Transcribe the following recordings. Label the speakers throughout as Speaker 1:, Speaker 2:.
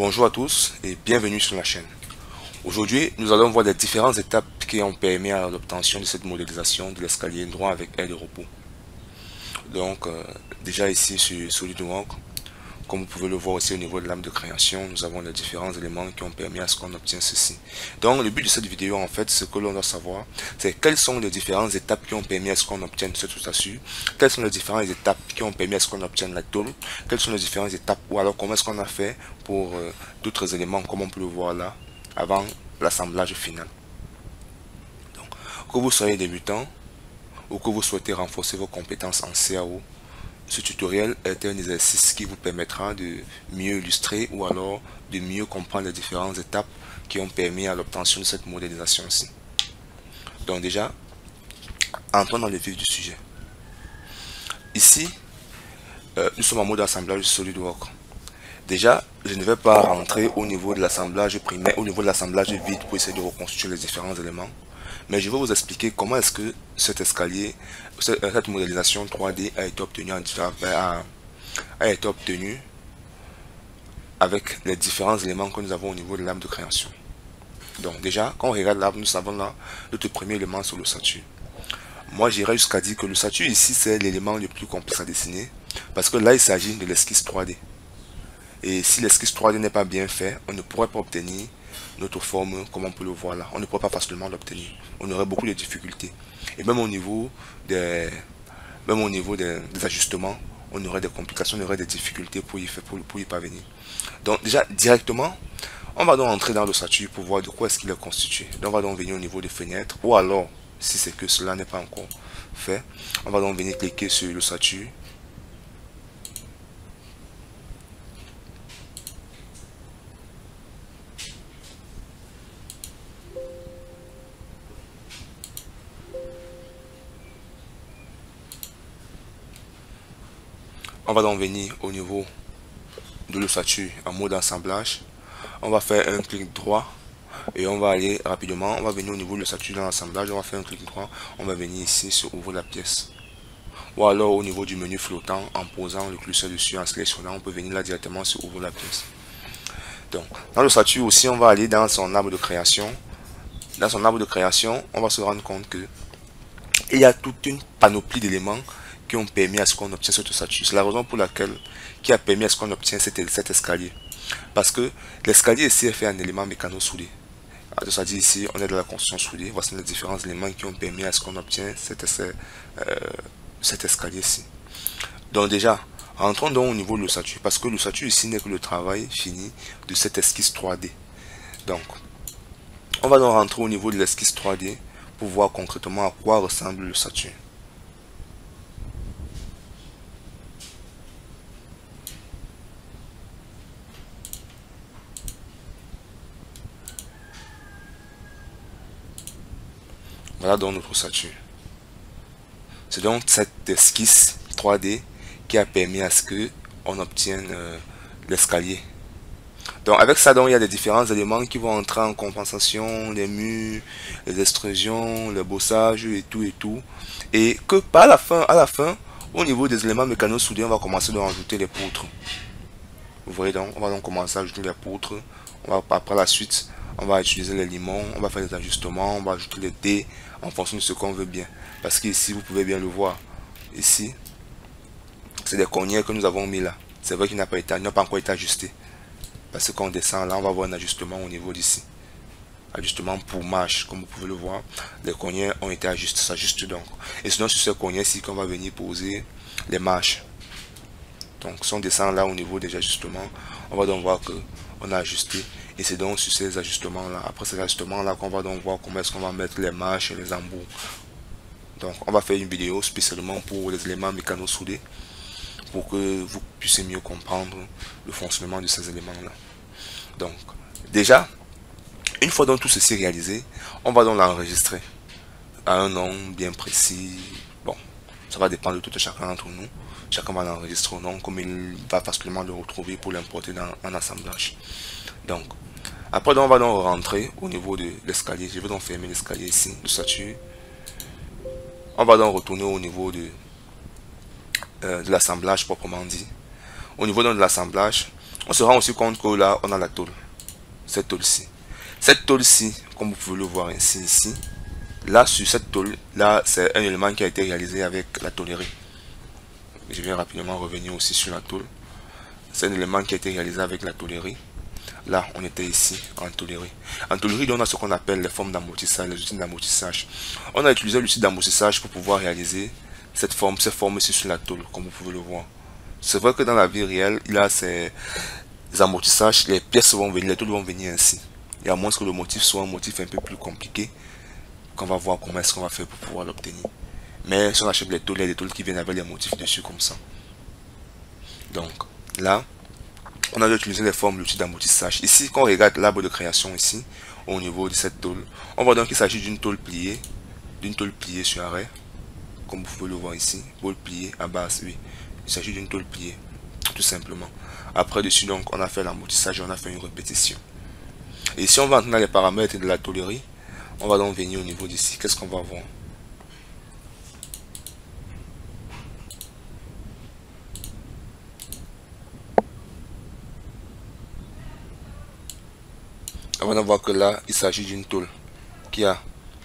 Speaker 1: Bonjour à tous et bienvenue sur la chaîne. Aujourd'hui, nous allons voir les différentes étapes qui ont permis à l'obtention de cette modélisation de l'escalier droit avec aire de repos. Donc, déjà ici sur SolidWorks, comme vous pouvez le voir aussi au niveau de l'âme de création, nous avons les différents éléments qui ont permis à ce qu'on obtienne ceci. Donc, le but de cette vidéo, en fait, ce que l'on doit savoir, c'est quelles sont les différentes étapes qui ont permis à ce qu'on obtienne cette statue, quelles sont les différentes étapes qui ont permis à ce qu'on obtienne la tôle, quelles sont les différentes étapes, ou alors comment est-ce qu'on a fait pour d'autres éléments, comme on peut le voir là, avant l'assemblage final. Donc, que vous soyez débutant ou que vous souhaitez renforcer vos compétences en CAO, ce tutoriel est un exercice qui vous permettra de mieux illustrer ou alors de mieux comprendre les différentes étapes qui ont permis à l'obtention de cette modélisation-ci. Donc déjà, entrons dans le vif du sujet. Ici, nous sommes en mode assemblage SolidWorks. Déjà, je ne vais pas rentrer au niveau de l'assemblage primaire, au niveau de l'assemblage vide pour essayer de reconstruire les différents éléments. Mais je vais vous expliquer comment est-ce que cet escalier, cette modélisation 3D a été obtenue avec les différents éléments que nous avons au niveau de l'arbre de création. Donc déjà, quand on regarde l'arbre, nous avons là notre premier élément sur le statut. Moi, j'irais jusqu'à dire que le statut ici, c'est l'élément le plus complexe à dessiner, parce que là, il s'agit de l'esquisse 3D. Et si l'esquisse 3D n'est pas bien fait, on ne pourrait pas obtenir notre forme comme on peut le voir là. On ne pourrait pas facilement l'obtenir. On aurait beaucoup de difficultés. Et même au niveau des ajustements, on aurait des complications, on aurait des difficultés pour y parvenir. Donc déjà, directement, on va donc entrer dans le statut pour voir de quoi est-ce qu'il est constitué. Donc on va donc venir au niveau des fenêtres, ou alors, si c'est que cela n'est pas encore fait, on va donc venir cliquer sur le statut. On va donc venir au niveau de l'ossature en mode assemblage. On va faire un clic droit et on va aller rapidement. On va venir au niveau de l'ossature dans l'assemblage. On va faire un clic droit. On va venir ici sur ouvrir la pièce. Ou alors au niveau du menu flottant, en posant le curseur dessus, en sélectionnant, on peut venir là directement sur ouvrir la pièce. Donc, dans l'ossature aussi, on va aller dans son arbre de création. Dans son arbre de création, on va se rendre compte que il y a toute une panoplie d'éléments qui ont permis à ce qu'on obtienne cette ossature. C'est la raison pour laquelle qui a permis à ce qu'on obtienne cet escalier. Parce que l'escalier ici est fait en éléments mécano-soudés. C'est-à-dire ici, on est dans la construction soudée. Voici les différents éléments qui ont permis à ce qu'on obtienne cet escalier-ci. Donc déjà, rentrons donc au niveau de l'ossature. Parce que l'ossature ici n'est que le travail fini de cette esquisse 3D. Donc, on va donc rentrer au niveau de l'esquisse 3D pour voir concrètement à quoi ressemble l'ossature. Voilà donc notre ossature. C'est donc cette esquisse 3D qui a permis à ce que on obtienne l'escalier. Donc avec ça, donc, il y a des différents éléments qui vont entrer en compensation, les murs, les extrusions, le bossage et tout et tout. Et que par la fin, au niveau des éléments mécano soudés, on va commencer à rajouter les poutres. Vous voyez donc, on va donc commencer à ajouter les poutres. Après la suite, on va utiliser les limons, on va faire des ajustements, on va ajouter les dés en fonction de ce qu'on veut bien. Parce qu'ici, vous pouvez bien le voir. Ici, c'est des cornières que nous avons mis là. C'est vrai qu'il n'a pas encore été ajusté. Parce que quand on descend là, on va avoir un ajustement au niveau d'ici. Ajustement pour marche, comme vous pouvez le voir. Les cornières ont été ajustées, s'ajustent donc. Et sinon, sur ces cornières-ci, qu'on va venir poser les marches. Donc, si on descend là au niveau des ajustements, on va donc voir que on a ajusté. Et c'est donc sur ces ajustements-là, après ces ajustements-là, qu'on va donc voir comment est-ce qu'on va mettre les marches et les embouts. Donc, on va faire une vidéo spécialement pour les éléments mécano-soudés, pour que vous puissiez mieux comprendre le fonctionnement de ces éléments-là. Donc, déjà, une fois donc tout ceci réalisé, on va donc l'enregistrer à un nom bien précis. Bon, ça va dépendre de tout chacun d'entre nous. Chacun va l'enregistrer au nom comme il va facilement le retrouver pour l'importer dans un assemblage. Donc, après donc, on va donc rentrer au niveau de l'escalier. Je vais donc fermer l'escalier ici, le statut. On va donc retourner au niveau de l'assemblage proprement dit. Au niveau donc de l'assemblage, On se rend aussi compte que là, on a la tôle. Cette tôle-ci. Cette tôle-ci, comme vous pouvez le voir ainsi ici, là, sur cette tôle, là, c'est un élément qui a été réalisé avec la tôlerie. Je vais rapidement revenir aussi sur la tôle. C'est un élément qui a été réalisé avec la tôlerie. Là, on était ici en tôlerie. En tôlerie, on a ce qu'on appelle les formes d'amortissage, les outils d'amortissage. On a utilisé l'outil d'amortissage pour pouvoir réaliser cette forme ici sur la tôle, comme vous pouvez le voir. C'est vrai que dans la vie réelle, il y a ces amortissages, les pièces vont venir, les tôles vont venir ainsi. Et à moins que le motif soit un motif un peu plus compliqué, qu'on va voir comment est-ce qu'on va faire pour pouvoir l'obtenir. Mais si on achète les tôles, il y a des tôles qui viennent avec les motifs dessus comme ça. Donc là, on a utilisé les formes de l'outil d'amortissage. Ici, quand on regarde l'arbre de création ici, au niveau de cette tôle, on voit donc qu'il s'agit d'une tôle pliée sur arrêt, comme vous pouvez le voir ici, tôle pliée à base, oui. Il s'agit d'une tôle pliée, tout simplement. Après dessus, donc, on a fait l'amortissage et on a fait une répétition. Et si on va entrer dans les paramètres de la tôlerie, on va donc venir au niveau d'ici. Qu'est-ce qu'on va voir? On va voir que là, il s'agit d'une tôle qui a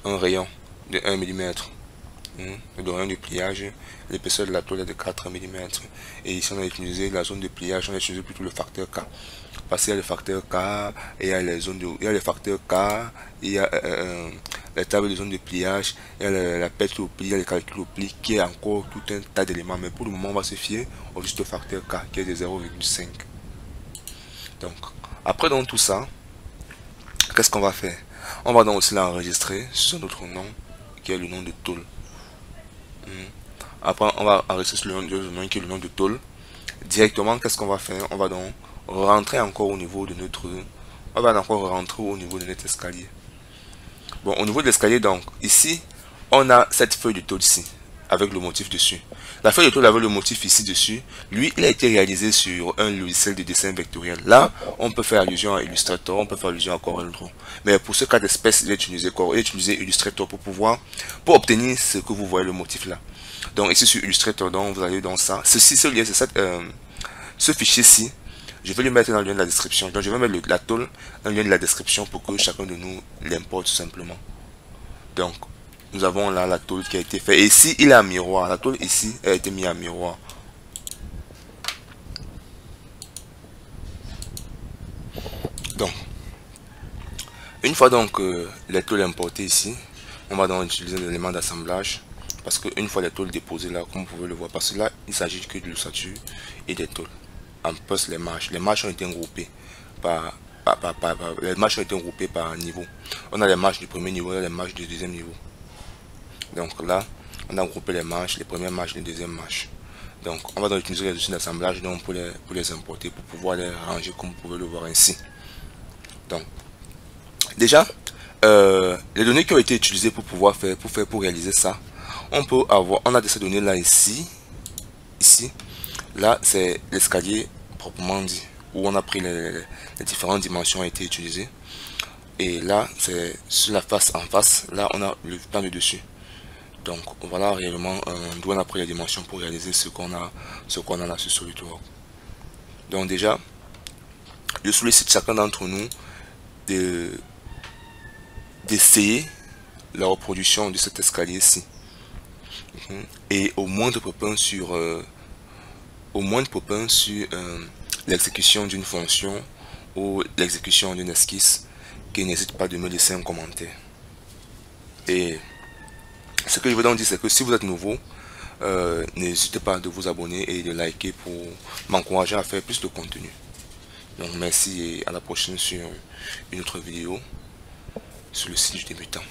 Speaker 1: un rayon de 1 mm. Le rayon de pliage, l'épaisseur de la tôle est de 4 mm. Et ici, on a utilisé la zone de pliage, on a utilisé plutôt le facteur K. Parce qu'il y a le facteur K, et il y a les zones de, il y a le facteur K, il y a la table de zone de pliage, il y a la pète au pli, il y a le calcul au pli, qui est encore tout un tas d'éléments. Mais pour le moment, on va se fier au juste facteur K, qui est de 0,5. Donc, après dans tout ça, qu'est-ce qu'on va faire? On va donc aussi l'enregistrer sur notre nom, qui est le nom de tôle. Après, on va enregistrer sur le nom qui est le nom de tôle. Directement, qu'est-ce qu'on va faire? On va donc rentrer encore au niveau de notre... On va encore rentrer au niveau de notre escalier. Bon, au niveau de l'escalier, donc, ici, on a cette feuille de tôle ici, avec le motif dessus. La feuille de tôle avec le motif ici dessus, lui, il a été réalisé sur un logiciel de dessin vectoriel. Là, on peut faire allusion à Illustrator, on peut faire allusion à CorelDRAW. Mais pour ce cas d'espèce, il a utilisé Illustrator pour obtenir ce que vous voyez, le motif là. Donc ici sur Illustrator, donc, vous allez dans ça. Ce fichier-ci, je vais le mettre dans le lien de la description. Donc je vais mettre la tôle dans le lien de la description pour que chacun de nous l'importe tout simplement. Donc, nous avons là la tôle qui a été faite. Et ici, il est à miroir. La tôle ici a été mise à miroir. Donc, une fois donc la tôle importée ici, on va donc utiliser l'élément d'assemblage. Parce qu'une fois les tôles déposées là, comme vous pouvez le voir, parce que là, il s'agit que de l'ossature et des tôles. En plus, les marches. Les marches ont été regroupées les marches ont été regroupées par niveau. On a les marches du premier niveau et les marches du deuxième niveau. Donc là, on a regroupé les marches, les premières marches, les deuxièmes marches. Donc on va donc utiliser les outils d'assemblage pour les importer, pour pouvoir les ranger comme vous pouvez le voir ainsi. Donc déjà, les données qui ont été utilisées pour pouvoir pour réaliser ça, on a de ces données là ici. Là c'est l'escalier proprement dit, où on a pris les différentes dimensions ont été utilisées. Et là c'est sur la face en face, là on a le plan de dessus. Donc voilà réellement d'où on a pris les dimensions pour réaliser ce qu'on a là sur SolidWorks. Donc déjà, je sollicite chacun d'entre nous d'essayer la reproduction de cet escalier-ci. Et au moindre pépin sur l'exécution d'une fonction ou l'exécution d'une esquisse, qui n'hésite pas de me laisser un commentaire. Et ce que je veux donc dire, c'est que si vous êtes nouveau, n'hésitez pas de vous abonner et de liker pour m'encourager à faire plus de contenu. Donc merci et à la prochaine sur une autre vidéo sur le site du débutant.